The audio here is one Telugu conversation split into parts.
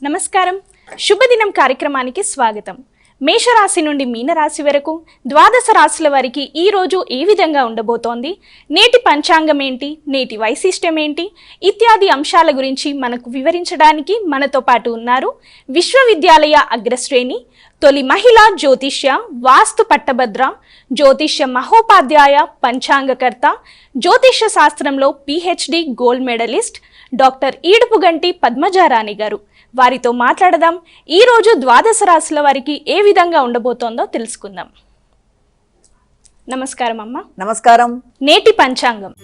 నమస్కారం. శుభదినం కార్యక్రమానికి స్వాగతం. మేషరాశి నుండి మీనరాశి వరకు ద్వాదశ రాశుల వారికి ఈ రోజు ఏ విధంగా ఉండబోతోంది, నేటి పంచాంగం ఏంటి, నేటి వైశిష్ట్యం ఏంటి ఇత్యాది అంశాల గురించి మనకు వివరించడానికి మనతో పాటు ఉన్నారు విశ్వవిద్యాలయ అగ్రశ్రేణి తొలి మహిళా జ్యోతిష్య వాస్తు పట్టభద్ర జ్యోతిష్య మహోపాధ్యాయ పంచాంగకర్త జ్యోతిష్య శాస్త్రంలో PhD gold medalist doctor Eedupuganti Padmajarani garu. వారితో మాట్లాడదాం. ఈ రోజు ద్వాదశ రాశుల వారికి ఏ విధంగా ఉండబోతోందో తెలుసుకుందాం. నమస్కారం అమ్మ. నమస్కారం. నేటి పంచాంగం.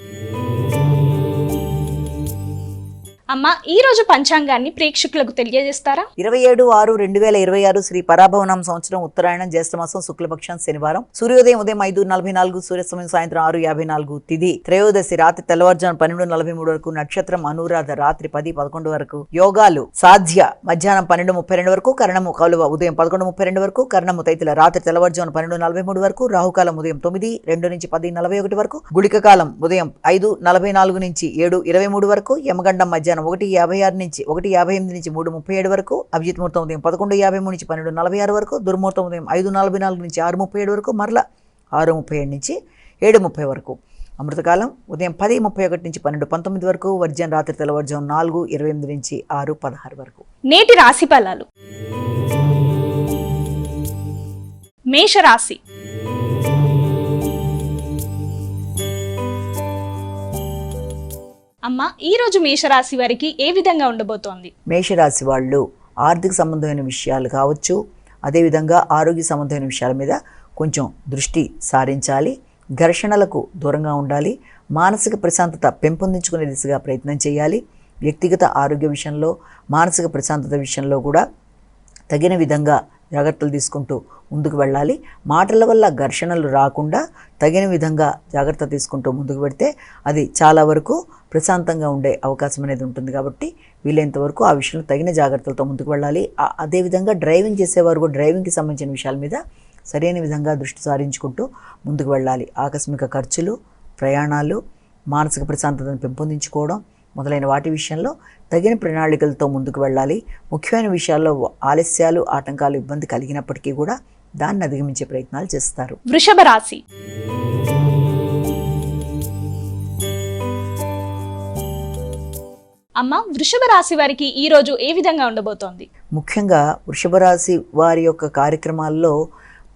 అమ్మ, ఈ రోజు పంచాంగాన్ని ప్రేక్షకులకు తెలియజేస్తారా? 27/6/2026 శ్రీ పరాభవనామ సంవత్సరం ఉత్తరాయణం జ్యేష్ఠమాసం శుక్లపక్షం శనివారం. సూర్యోదయం ఉదయం 5:44, సూర్యాస్తమయం సాయంత్రం 6:54. తిథి త్రయోదశి రాత్రి తెల్లవారుజాము 12:43 వరకు. నక్షత్రం అనురాధ రాత్రి 10:11 వరకు. యోగాలు సాధ్య మధ్యాహ్నం 12:32 వరకు. కరణము కౌలవ ఉదయం 11:32 వరకు. కరణము తైతిల రాత్రి తెల్లవారుజాము 12:43 వరకు. రాహుకాలం ఉదయం 9:02 నుంచి 10:41 వరకు. గుళిక కాలం ఉదయం 5:44 నుంచి 7:23 వరకు. యమగండం మధ్యాహ్నం 1:56 నుంచి 1:58 నుంచి 3:37 వరకు. అభిజిత్ ముహూర్తం ఉదయం 11:53 నుంచి 12:46 వరకు. దుర్ముహూర్తం ఉదయం 5:44 నుంచి 6:37 వరకు. మరల 6:37 నుంచి 7:30 వరకు. అమృతకాలం ఉదయం 10:31 నుంచి 12:19 వరకు. వర్జం రాత్రి తెల్లవారుజాము 4:28 నుంచి 6:16 వరకు. నేటి రాశి ఫలాలు. మేషరాశి. అమ్మ, ఈ రోజు మేషరాశి వారికి ఏ విధంగా ఉండబోతోంది? మేషరాశి వాళ్ళు ఆర్థిక సంబంధమైన విషయాలు కావచ్చు, అదేవిధంగా ఆరోగ్య సంబంధమైన విషయాల మీద కొంచెం దృష్టి సారించాలి. ఘర్షణలకు దూరంగా ఉండాలి. మానసిక ప్రశాంతత పెంపొందించుకునే దిశగా ప్రయత్నం చేయాలి. వ్యక్తిగత ఆరోగ్య విషయంలో, మానసిక ప్రశాంతత విషయంలో కూడా తగిన విధంగా జాగ్రత్తలు తీసుకుంటూ ముందుకు వెళ్ళాలి. మాటల వల్ల ఘర్షణలు రాకుండా తగిన విధంగా జాగ్రత్త తీసుకుంటూ ముందుకు పెడితే అది చాలా వరకు ప్రశాంతంగా ఉండే అవకాశం అనేది ఉంటుంది. కాబట్టి వీలైనంత వరకు ఆ విషయంలో తగిన జాగ్రత్తలతో ముందుకు వెళ్ళాలి. అదేవిధంగా డ్రైవింగ్ చేసేవారు కూడా డ్రైవింగ్కి సంబంధించిన విషయాల మీద సరైన విధంగా దృష్టి సారించుకుంటూ ముందుకు వెళ్ళాలి. ఆకస్మిక ఖర్చులు, ప్రయాణాలు, మానసిక ప్రశాంతతను పెంపొందించుకోవడం మొదలైన వాటి విషయంలో తగిన ప్రణాళికలతో ముందుకు వెళ్ళాలి. ముఖ్యమైన విషయాల్లో ఆలస్యాలు, ఆటంకాలు, ఇబ్బంది కలిగినప్పటికీ కూడా దాన్ని అధిగమించే ప్రయత్నాలు చేస్తారు. వృషభ రాశి. అమ్మ, వృషభ రాశి వారికి ఈ రోజు ఏ విధంగా ఉండబోతోంది? ముఖ్యంగా వృషభ రాశి వారి యొక్క కార్యక్రమాల్లో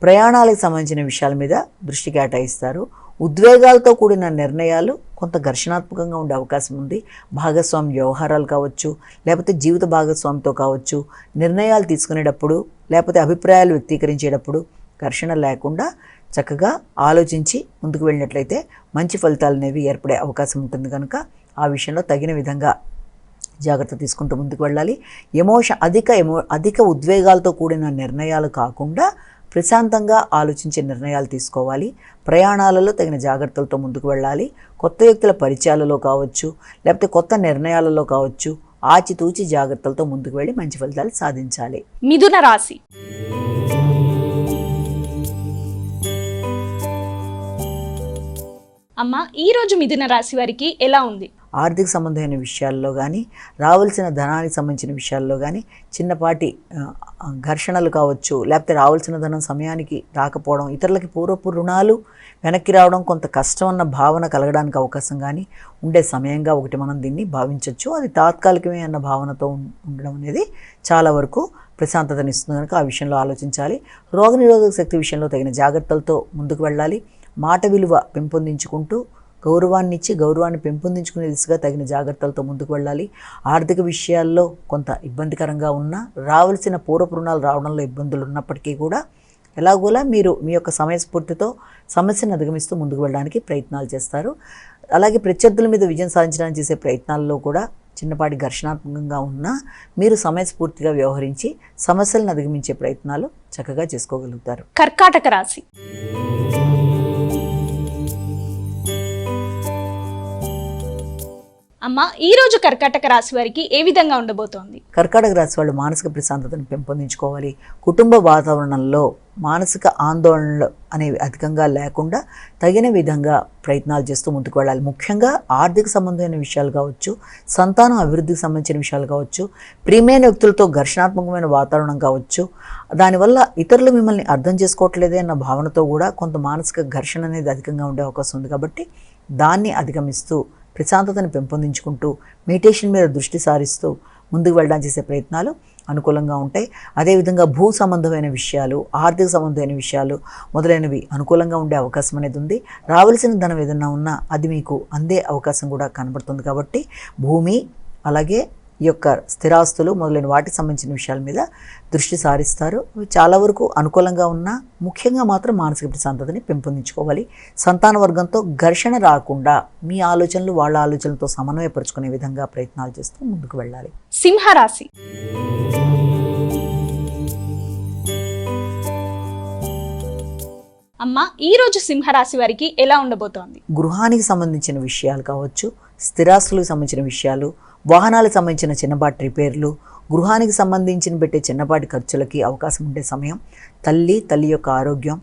ప్రయాణాలకు సంబంధించిన విషయాల మీద దృష్టి కేటాయిస్తారు. ఉద్వేగాలతో కూడిన నిర్ణయాలు కొంత ఘర్షణాత్మకంగా ఉండే అవకాశం ఉంది. భాగస్వామి వ్యవహారాలు కావచ్చు, లేకపోతే జీవిత భాగస్వామితో కావచ్చు, నిర్ణయాలు తీసుకునేటప్పుడు లేకపోతే అభిప్రాయాలు వ్యక్తీకరించేటప్పుడు ఘర్షణ లేకుండా చక్కగా ఆలోచించి ముందుకు వెళ్ళినట్లయితే మంచి ఫలితాలు అనేవి ఏర్పడే అవకాశం ఉంటుంది. కనుక ఆ విషయంలో తగిన విధంగా జాగ్రత్త తీసుకుంటూ ముందుకు వెళ్ళాలి. అధిక ఉద్వేగాలతో కూడిన నిర్ణయాలు కాకుండా ప్రశాంతంగా ఆలోచించే నిర్ణయాలు తీసుకోవాలి. ప్రయాణాలలో తగిన జాగ్రత్తలతో ముందుకు వెళ్ళాలి. కొత్త వ్యక్తుల పరిచయాలలో కావచ్చు, లేకపోతే కొత్త నిర్ణయాలలో కావచ్చు, ఆచితూచి జాగ్రత్తలతో ముందుకు వెళ్ళి మంచి ఫలితాలు సాధించాలి. మిథున రాశి. అమ్మ, ఈ రోజు మిథున రాశి వారికి ఎలా ఉంది? ఆర్థిక సంబంధమైన విషయాల్లో కానీ, రావాల్సిన ధనానికి సంబంధించిన విషయాల్లో కానీ చిన్నపాటి ఘర్షణలు కావచ్చు, లేకపోతే రావాల్సిన ధనం సమయానికి రాకపోవడం, ఇతరులకి పూర్వపు రుణాలు వెనక్కి రావడం, కొంత కష్టం అన్న భావన కలగడానికి అవకాశం కానీ ఉండే సమయంగా ఒకటి మనం దీన్ని భావించవచ్చు. అది తాత్కాలికమే అన్న భావనతో ఉండడం అనేది చాలా వరకు ప్రశాంతతనిస్తుంది. కనుక ఆ విషయంలో ఆలోచించాలి. రోగనిరోధక శక్తి విషయంలో తగిన జాగ్రత్తలతో ముందుకు వెళ్ళాలి. మాట విలువ పెంపొందించుకుంటూ గౌరవాన్ని పెంపొందించుకునే దిశగా తగిన జాగ్రత్తలతో ముందుకు వెళ్ళాలి. ఆర్థిక విషయాల్లో కొంత ఇబ్బందికరంగా ఉన్నా, రావాల్సిన పూర్వపు రుణాలు రావడంలో ఇబ్బందులు ఉన్నప్పటికీ కూడా ఎలాగోలా మీరు మీ యొక్క సమయస్ఫూర్తితో సమస్యను అధిగమిస్తూ ముందుకు వెళ్ళడానికి ప్రయత్నాలు చేస్తారు. అలాగే ప్రత్యర్థుల మీద విజయం సాధించడానికి చేసే ప్రయత్నాల్లో కూడా చిన్నపాటి ఘర్షణాత్మకంగా ఉన్నా మీరు సమయస్ఫూర్తిగా వ్యవహరించి సమస్యలను అధిగమించే ప్రయత్నాలు చక్కగా చేసుకోగలుగుతారు. కర్కాటక రాశి. అమ్మ ఈ రోజు కర్కాటక రాశి వారికి ఏ విధంగా ఉండబోతోంది? కర్కాటక రాశి వాళ్ళు మానసిక ప్రశాంతతను పెంపొందించుకోవాలి. కుటుంబ వాతావరణంలో మానసిక ఆందోళనలు అనేవి అధికంగా లేకుండా తగిన విధంగా ప్రయత్నాలు చేస్తూ ముందుకు వెళ్ళాలి. ముఖ్యంగా ఆర్థిక సంబంధమైన విషయాలు కావచ్చు, సంతానం అభివృద్ధికి సంబంధించిన విషయాలు కావచ్చు, ప్రియమైన వ్యక్తులతో ఘర్షణాత్మకమైన వాతావరణం కావచ్చు, దానివల్ల ఇతరులు మిమ్మల్ని అర్థం చేసుకోవట్లేదే అన్న భావనతో కూడా కొంత మానసిక ఘర్షణ అనేది అధికంగా ఉండే అవకాశం ఉంది. కాబట్టి దాన్ని అధిగమిస్తూ ప్రశాంతతను పెంపొందించుకుంటూ మెడిటేషన్ మీద దృష్టి సారిస్తూ ముందుకు వెళ్ళడానికి చేసే ప్రయత్నాలు అనుకూలంగా ఉంటాయి. అదేవిధంగా భూ సంబంధమైన విషయాలు, ఆర్థిక సంబంధమైన విషయాలు మొదలైనవి అనుకూలంగా ఉండే అవకాశం అనేది ఉంది. రావాల్సిన ధనం ఏదన్నా ఉన్నా అది మీకు అందే అవకాశం కూడా కనబడుతుంది. కాబట్టి భూమి అలాగే ఈ యొక్క స్థిరాస్తులు మొదలైన వాటికి సంబంధించిన విషయాల మీద దృష్టి సారిస్తారు. చాలా వరకు అనుకూలంగా ఉన్నా ముఖ్యంగా మాత్రం మానసిక ప్రశాంతతని పెంపొందించుకోవాలి. సంతాన వర్గంతో ఘర్షణ రాకుండా మీ ఆలోచనలు వాళ్ళ ఆలోచనలతో సమన్వయపరుచుకునే విధంగా ప్రయత్నాలు చేస్తూ ముందుకు వెళ్ళాలి. సింహరాశి. అమ్మ ఈ రోజు సింహరాశి వారికి ఎలా ఉండబోతోంది? గృహానికి సంబంధించిన విషయాలు కావచ్చు, స్థిరాస్తులకు సంబంధించిన విషయాలు, వాహనాలకు సంబంధించిన చిన్నపాటి రిపేర్లు, గృహానికి సంబంధించిన పెట్టే చిన్నపాటి ఖర్చులకి అవకాశం ఉండే సమయం. తల్లి యొక్క ఆరోగ్యం,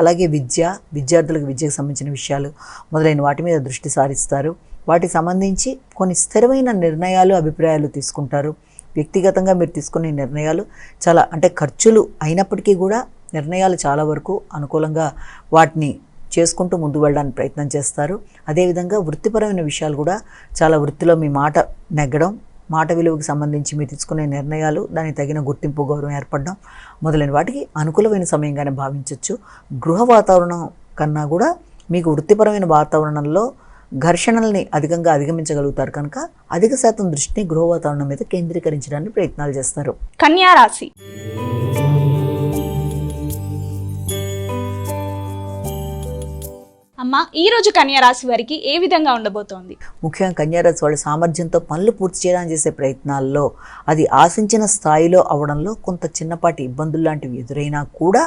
అలాగే విద్యార్థులకు విద్యకు సంబంధించిన విషయాలు మొదలైన వాటి మీద దృష్టి సారిస్తారు. వాటికి సంబంధించి కొన్ని స్థిరమైన నిర్ణయాలు, అభిప్రాయాలు తీసుకుంటారు. వ్యక్తిగతంగా మీరు తీసుకునే నిర్ణయాలు చాలా ఖర్చులు అయినప్పటికీ కూడా నిర్ణయాలు చాలా వరకు అనుకూలంగా వాటిని చేసుకుంటూ ముందు వెళ్ళడానికి ప్రయత్నం చేస్తారు. అదేవిధంగా వృత్తిపరమైన విషయాలు కూడా చాలా వృత్తిలో మీ మాట నెగ్గడం, మాట విలువకు సంబంధించి మీరు తీసుకునే నిర్ణయాలు దానికి తగిన గుర్తింపు, గౌరవం ఏర్పడడం మొదలైన వాటికి అనుకూలమైన సమయంగానే భావించవచ్చు. గృహ వాతావరణం కన్నా కూడా మీకు వృత్తిపరమైన వాతావరణంలో ఘర్షణల్ని అధికంగా అధిగమించగలుగుతారు కనుక అధిక శాతం దృష్టిని గృహ వాతావరణం మీద కేంద్రీకరించడానికి ప్రయత్నాలు చేస్తారు. కన్యా రాశి. అమ్మ ఈ రోజు కన్యా రాశి వారికి ఏ విధంగా ఉండబోతోంది? ముఖ్యంగా కన్యా రాశి వాళ్ళ సామర్థ్యంతో పనులు పూర్తి చేయడానికి చేసే ప్రయత్నాల్లో అది ఆశించిన స్థాయిలో అవడంలో కొంత చిన్నపాటి ఇబ్బందులు లాంటివి ఎదురైనా కూడా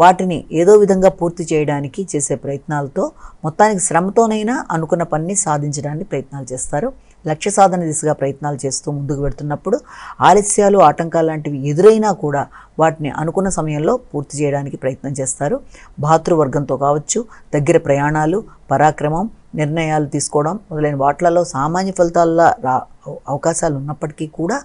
వాటిని ఏదో విధంగా పూర్తి చేయడానికి చేసే ప్రయత్నాలతో మొత్తానికి శ్రమతోనైనా అనుకున్న పనిని సాధించడానికి ప్రయత్నాలు చేస్తారు. లక్ష్య సాధన దిశగా ప్రయత్నాలు చేస్తూ ముందుకు వెళ్తున్నప్పుడు ఆలస్యాలు, ఆటంకాలు లాంటివి ఎదురైనా కూడా వాటిని అనుకున్న సమయంలో పూర్తి చేయడానికి ప్రయత్నం చేస్తారు. భాతృవర్గంతో కావచ్చు, దగ్గర ప్రయాణాలు, పరాక్రమం, నిర్ణయాలు తీసుకోవడం మొదలైన వాటిలలో సామాన్య ఫలితాల అవకాశాలు ఉన్నప్పటికీ కూడా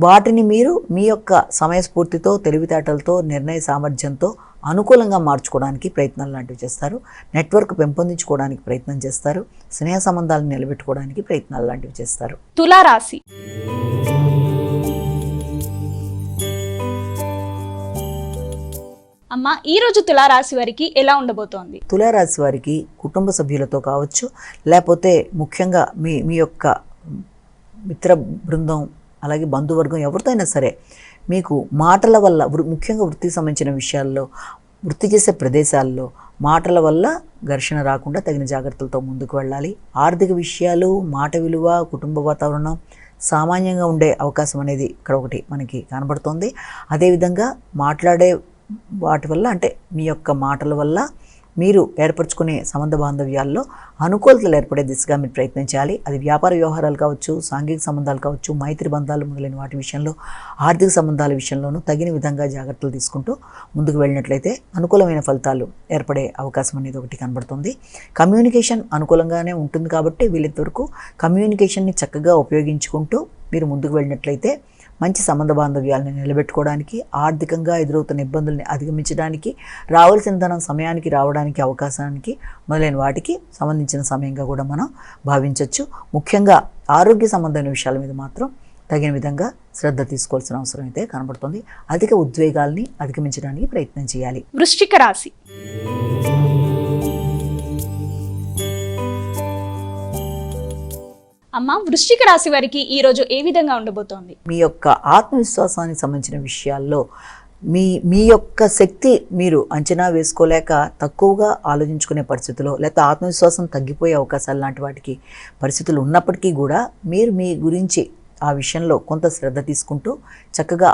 వాటిని మీరు మీ యొక్క సమయస్ఫూర్తితో, తెలివితేటలతో, నిర్ణయ సామర్థ్యంతో అనుకూలంగా మార్చుకోవడానికి ప్రయత్నాలు లాంటివి చేస్తారు. నెట్వర్క్ పెంపొందించుకోవడానికి ప్రయత్నం చేస్తారు. స్నేహ సంబంధాలను నిలబెట్టుకోవడానికి ప్రయత్నాలు లాంటివి చేస్తారు. తులారాశి. అమ్మ ఈ రోజు తులారాశి వారికి ఎలా ఉండబోతోంది? తులారాశి వారికి కుటుంబ సభ్యులతో కావచ్చు, లేకపోతే ముఖ్యంగా మీ యొక్క మిత్ర బృందం, అలాగే బంధువర్గం ఎవరితో అయినా సరే మీకు మాటల వల్ల, ముఖ్యంగా వృత్తికి సంబంధించిన విషయాల్లో, వృత్తి చేసే ప్రదేశాల్లో మాటల వల్ల ఘర్షణ రాకుండా తగిన జాగ్రత్తలతో ముందుకు వెళ్ళాలి. ఆర్థిక విషయాలు, మాట విలువ, కుటుంబ వాతావరణం సామాన్యంగా ఉండే అవకాశం అనేది ఇక్కడ ఒకటి మనకి కనబడుతోంది. అదేవిధంగా మాట్లాడే వాటి వల్ల మీ యొక్క మాటల వల్ల మీరు ఏర్పరచుకునే సంబంధ బాంధవ్యాల్లో అనుకూలతలు ఏర్పడే దిశగా మీరు ప్రయత్నం చేయాలి. అది వ్యాపార వ్యవహారాలు కావచ్చు, సాంఘిక సంబంధాలు కావచ్చు, మైత్రి బంధాలు మొదలైన వాటి విషయంలో, ఆర్థిక సంబంధాల విషయంలోనూ తగిన విధంగా జాగ్రత్తలు తీసుకుంటూ ముందుకు వెళ్ళినట్లయితే అనుకూలమైన ఫలితాలు ఏర్పడే అవకాశం అనేది ఒకటి కనబడుతుంది. కమ్యూనికేషన్ అనుకూలంగానే ఉంటుంది కాబట్టి వీళ్ళంతవరకు కమ్యూనికేషన్ని చక్కగా ఉపయోగించుకుంటూ మీరు ముందుకు వెళ్ళినట్లయితే మంచి సంబంధ బాంధవ్యాలను నిలబెట్టుకోవడానికి, ఆర్థికంగా ఎదురవుతున్న ఇబ్బందుల్ని అధిగమించడానికి, రావాల్సిన ధనం సమయానికి రావడానికి, అవకాశానికి మొదలైన వాటికి సంబంధించిన సమయంగా కూడా మనం భావించవచ్చు. ముఖ్యంగా ఆరోగ్య సంబంధమైన విషయాల మీద మాత్రం తగిన విధంగా శ్రద్ధ తీసుకోవాల్సిన అవసరం అయితే కనబడుతుంది. అధిక ఉద్వేగాల్ని అధిగమించడానికి ప్రయత్నం చేయాలి. వృశ్చిక రాశి. అమ్మ వృశ్చిక రాశి వారికి ఈ రోజు ఏ విధంగా ఉండబోతోంది? మీ యొక్క ఆత్మవిశ్వాసానికి సంబంధించిన విషయాల్లో మీ యొక్క శక్తి మీరు అంచనా వేసుకోలేక తక్కువగా ఆలోచించుకునే పరిస్థితుల్లో, లేకపోతే ఆత్మవిశ్వాసం తగ్గిపోయే అవకాశాలు లాంటి వాటికి పరిస్థితులు ఉన్నప్పటికీ కూడా మీరు మీ గురించి ఆ విషయంలో కొంత శ్రద్ధ తీసుకుంటూ చక్కగా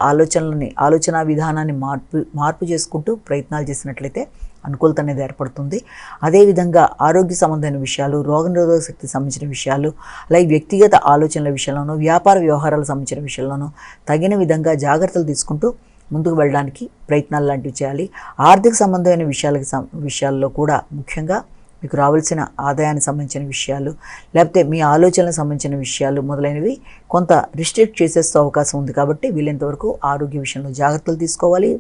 ఆలోచనా విధానాన్ని మార్పు చేసుకుంటూ ప్రయత్నాలు చేసినట్లయితే అనుకూలత అనేది ఏర్పడుతుంది. అదేవిధంగా ఆరోగ్య సంబంధమైన విషయాలు, రోగనిరోధక శక్తికి సంబంధించిన విషయాలు, అలాగే వ్యక్తిగత ఆలోచనల విషయంలోనూ, వ్యాపార వ్యవహారాలకు సంబంధించిన విషయంలోనూ తగిన విధంగా జాగ్రత్తలు తీసుకుంటూ ముందుకు వెళ్ళడానికి ప్రయత్నాలు లాంటివి చేయాలి. ఆర్థిక సంబంధమైన విషయాల్లో కూడా ముఖ్యంగా మీకు రావాల్సిన ఆదాయానికి సంబంధించిన విషయాలు, లేకపోతే మీ ఆలోచనలకు సంబంధించిన విషయాలు మొదలైనవి కొంత రిస్ట్రిక్ట్ చేసేస్తూ అవకాశం ఉంది. కాబట్టి వీలైనంతవరకు ఆరోగ్య విషయంలో జాగ్రత్తలు తీసుకోవాలి.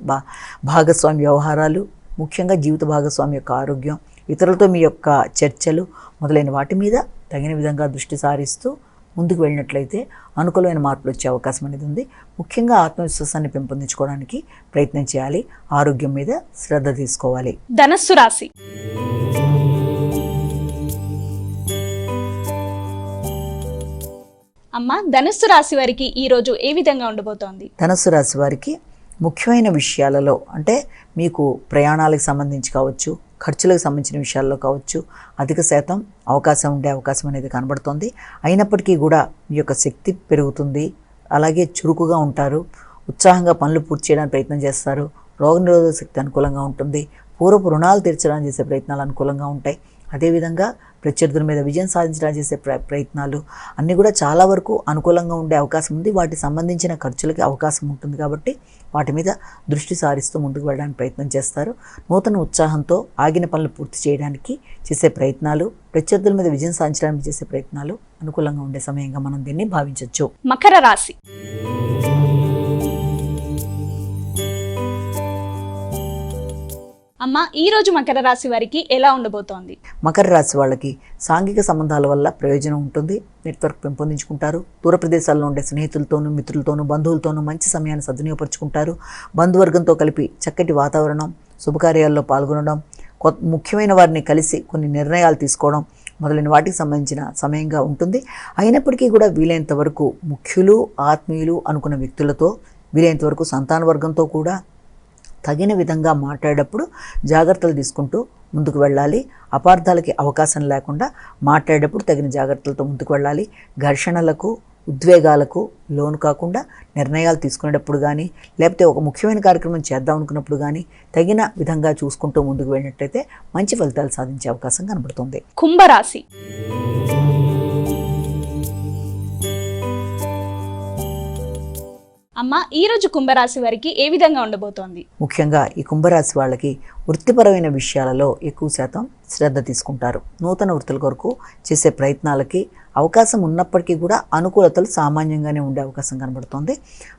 భాగస్వామి వ్యవహారాలు, ముఖ్యంగా జీవిత భాగస్వామి యొక్క ఆరోగ్యం, ఇతరులతో మీ యొక్క చర్చలు మొదలైన వాటి మీద తగిన విధంగా దృష్టి సారిస్తూ ముందుకు వెళ్ళినట్లయితే అనుకూలమైన మార్పులు వచ్చే అవకాశం అనేది ఉంది. ముఖ్యంగా ఆత్మవిశ్వాసాన్ని పెంపొందించుకోవడానికి ప్రయత్నం చేయాలి. ఆరోగ్యం మీద శ్రద్ధ తీసుకోవాలి. ధనస్సు రాశి. అమ్మ, ధనుస్సు రాశి వారికి ఈ రోజు ఏ విధంగా ఉండబోతోంది? ధనుస్సు రాశి వారికి ముఖ్యమైన విషయాలలో అంటే మీకు ప్రయాణాలకు సంబంధించి కావచ్చు, ఖర్చులకు సంబంధించిన విషయాల్లో కావచ్చు అధిక శాతం ఉండే అవకాశం అనేది కనబడుతుంది. అయినప్పటికీ కూడా మీ యొక్క శక్తి పెరుగుతుంది, అలాగే చురుకుగా ఉంటారు, ఉత్సాహంగా పనులు పూర్తి చేయడానికి ప్రయత్నం చేస్తారు, రోగనిరోధక శక్తి అనుకూలంగా ఉంటుంది, పూర్వపు రుణాలు తీర్చడానికి చేసే ప్రయత్నాలు అనుకూలంగా ఉంటాయి. అదేవిధంగా ప్రత్యర్థుల మీద విజయం సాధించడానికి చేసే ప్రయత్నాలు అన్నీ కూడా చాలా వరకు అనుకూలంగా ఉండే అవకాశం ఉంది. వాటికి సంబంధించిన ఖర్చులకి అవకాశం ఉంటుంది కాబట్టి వాటి మీద దృష్టి సారిస్తూ ముందుకు వెళ్ళడానికి ప్రయత్నం చేస్తారు. నూతన ఉత్సాహంతో ఆగిన పనులు పూర్తి చేయడానికి చేసే ప్రయత్నాలు, ప్రత్యర్థుల మీద విజయం సాధించడానికి చేసే ప్రయత్నాలు అనుకూలంగా ఉండే సమయంగా మనం దీన్ని భావించవచ్చు. మకర రాశి. అమ్మ, ఈ రోజు మకర రాశి వారికి ఎలా ఉండబోతోంది? మకర రాశి వాళ్ళకి సాంఘిక సంబంధాల వల్ల ప్రయోజనం ఉంటుంది. నెట్వర్క్ పెంపొందించుకుంటారు. దూర ప్రదేశాల్లో ఉండే స్నేహితులతోనూ, మిత్రులతోనూ, బంధువులతోనూ మంచి సమయాన్ని సద్వినియోగపరుచుకుంటారు. బంధువర్గంతో కలిపి చక్కటి వాతావరణం, శుభకార్యాల్లో పాల్గొనడం, ముఖ్యమైన వారిని కలిసి కొన్ని నిర్ణయాలు తీసుకోవడం మొదలైన వాటికి సంబంధించిన సమయంగా ఉంటుంది. అయినప్పటికీ కూడా వీలైనంత వరకు ముఖ్యులు, ఆత్మీయులు అనుకున్న వ్యక్తులతో, వీలైనంత వరకు సంతాన వర్గంతో కూడా తగిన విధంగా మాట్లాడేటప్పుడు జాగ్రత్తలు తీసుకుంటూ ముందుకు వెళ్ళాలి. అపార్థాలకి అవకాశం లేకుండా మాట్లాడేటప్పుడు తగిన జాగ్రత్తలతో ముందుకు వెళ్ళాలి. ఘర్షణలకు, ఉద్వేగాలకు లోను కాకుండా నిర్ణయాలు తీసుకునేటప్పుడు కానీ, లేకపోతే ఒక ముఖ్యమైన కార్యక్రమం చేద్దాం అనుకున్నప్పుడు కానీ తగిన విధంగా చూసుకుంటూ ముందుకు వెళ్ళినట్లయితే మంచి ఫలితాలు సాధించే అవకాశం కనబడుతుంది. కుంభరాశి. అమ్మ, ఈ రోజు కుంభరాశి వారికి ఏ విధంగా ఉండబోతోంది? ముఖ్యంగా ఈ కుంభరాశి వాళ్ళకి వృత్తిపరమైన విషయాలలో ఎక్కువ శాతం శ్రద్ధ తీసుకుంటారు. నూతన వృత్తుల కొరకు చేసే ప్రయత్నాలకి అవకాశం ఉన్నప్పటికీ కూడా అనుకూలతలు సామాన్యంగానే ఉండే అవకాశం కనబడుతుంది.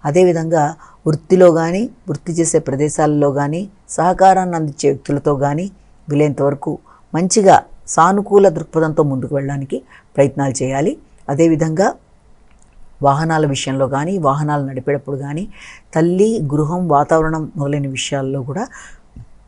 అదేవిధంగా వృత్తిలో కానీ, వృత్తి చేసే ప్రదేశాలలో కానీ, సహకారాన్ని అందించే వ్యక్తులతో కానీ వీలైనంత వరకు మంచిగా సానుకూల దృక్పథంతో ముందుకు వెళ్ళడానికి ప్రయత్నాలు చేయాలి. అదేవిధంగా వాహనాల విషయంలో కానీ, వాహనాలు నడిపేటప్పుడు కానీ, తల్లి, గృహం, వాతావరణం మొదలైన విషయాల్లో కూడా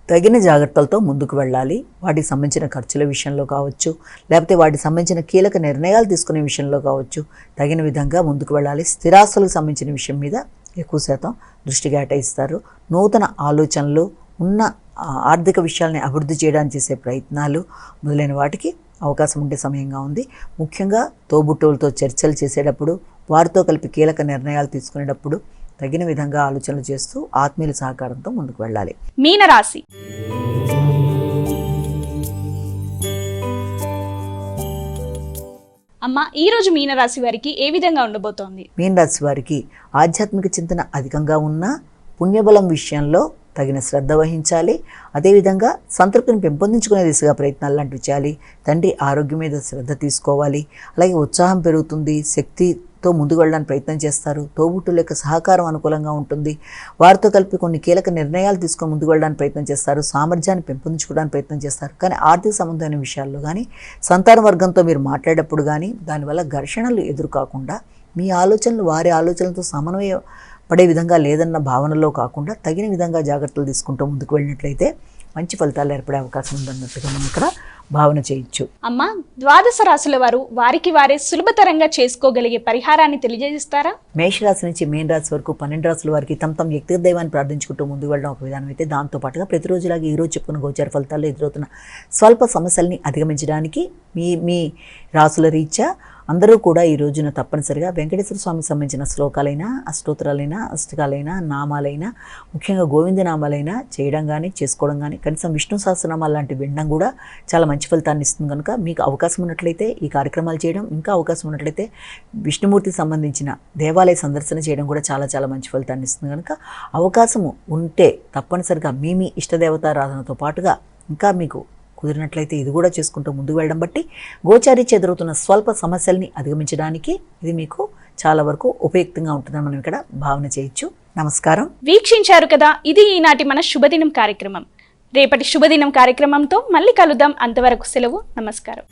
తగిన జాగ్రత్తలతో ముందుకు వెళ్ళాలి. వాటికి సంబంధించిన ఖర్చుల విషయంలో కావచ్చు, లేకపోతే వాటికి సంబంధించిన కీలక నిర్ణయాలు తీసుకునే విషయంలో కావచ్చు తగిన విధంగా ముందుకు వెళ్ళాలి. స్థిరాస్తులకు సంబంధించిన విషయం మీద ఎక్కువ శాతం దృష్టి కేటాయిస్తారు. నూతన ఆలోచనలు, ఉన్న ఆర్థిక విషయాల్ని అభివృద్ధి చేయడానికి చేసే ప్రయత్నాలు మొదలైన వాటికి అవకాశం ఉండే సమయంగా ఉంది. ముఖ్యంగా తోబుట్టువులతో చర్చలు చేసేటప్పుడు, వారితో కలిపి కీలక నిర్ణయాలు తీసుకునేటప్పుడు తగిన విధంగా ఆలోచనలు చేస్తూ ఆత్మీయుల సహకారంతో ముందుకు వెళ్ళాలి. మీనరాశి. అమ్మ, ఈ రోజు మీనరాశి వారికి ఏ విధంగా ఉండబోతోంది? మీనరాశి వారికి ఆధ్యాత్మిక చింతన అధికంగా ఉన్న పుణ్యబలం విషయంలో తగిన శ్రద్ధ వహించాలి. అదేవిధంగా సంతృప్తిని పెంపొందించుకునే దిశగా ప్రయత్నాలు లాంటివి చేయాలి. తండ్రి ఆరోగ్యం మీద శ్రద్ధ తీసుకోవాలి. అలాగే ఉత్సాహం పెరుగుతుంది, శక్తితో ముందుకు వెళ్ళడానికి ప్రయత్నం చేస్తారు. తోబుట్టుల యొక్క సహకారం అనుకూలంగా ఉంటుంది. వారితో కలిపి కొన్ని కీలక నిర్ణయాలు తీసుకొని ముందుకు వెళ్ళడానికి ప్రయత్నం చేస్తారు. సామర్థ్యాన్ని పెంపొందించుకోవడానికి ప్రయత్నం చేస్తారు. కానీ ఆర్థిక సంబంధమైన విషయాల్లో కానీ, సంతాన వర్గంతో మీరు మాట్లాడేటప్పుడు కానీ దానివల్ల ఘర్షణలు ఎదురు కాకుండా మీ ఆలోచనలు వారి ఆలోచనలతో సమన్వయం పడే విధంగా లేదన్న భావనలో కాకుండా తగిన విధంగా జాగ్రత్తలు తీసుకుంటూ ముందుకు వెళ్ళినట్లయితే మంచి ఫలితాలు ఏర్పడే అవకాశం ఉందన్నట్టుగా మనం ఇక్కడ భావన చేయొచ్చు. అమ్మ, ద్వాదశ రాశుల వారు వారికి వారే సులభతరంగా చేసుకోగలిగే పరిహారాన్ని తెలియజేస్తారా? మేషరాశి నుంచి మీన రాశి వరకు 12 రాశుల వారికి తమ వ్యక్తిగత దైవాన్ని ప్రార్థించుకుంటూ ముందుకు వెళ్ళడం ఒక విధానం అయితే, దాంతో పాటుగా ప్రతిరోజులాగా ఈరోజు చెప్పుకున్న గోచార ఫలితాల్లో ఎదురవుతున్న స్వల్ప సమస్యల్ని అధిగమించడానికి మీ రాశుల రీత్యా అందరూ కూడా ఈ రోజున తప్పనిసరిగా వెంకటేశ్వర స్వామికి సంబంధించిన శ్లోకాలైనా అష్టోత్తరాలైనా అష్టకాలైనా నామాలైనా ముఖ్యంగా గోవిందనామాలైనా చేయడం కానీ చేసుకోవడం కానీ కనీసం విష్ణు సహస్రనామాలు లాంటివి వినడం కూడా చాలా మంచి ఫలితాన్ని ఇస్తుంది కనుక మీకు అవకాశం ఉన్నట్లయితే ఈ కార్యక్రమాలు చేయడం, ఇంకా అవకాశం ఉన్నట్లయితే విష్ణుమూర్తికి సంబంధించిన దేవాలయ సందర్శన చేయడం కూడా చాలా చాలా మంచి ఫలితాన్ని ఇస్తుంది కనుక అవకాశము ఉంటే తప్పనిసరిగా మీ ఇష్టదేవతారాధనతో పాటుగా ఇంకా మీకు కుదిరినట్లయితే ఇది కూడా చేసుకుంటూ ముందుకు వెళ్ళడం బట్టి గోచారీత్యా ఎదురవుతున్న స్వల్ప సమస్యల్ని అధిగమించడానికి ఇది మీకు చాలా వరకు ఉపయుక్తంగా ఉంటుందని మనం ఇక్కడ భావన చేయొచ్చు. నమస్కారం. వీక్షించారు కదా, ఇది ఈనాటి మన శుభదినం కార్యక్రమం. రేపటి శుభదినం కార్యక్రమంతో మళ్ళీ కలుద్దాం. అంతవరకు సెలవు. నమస్కారం.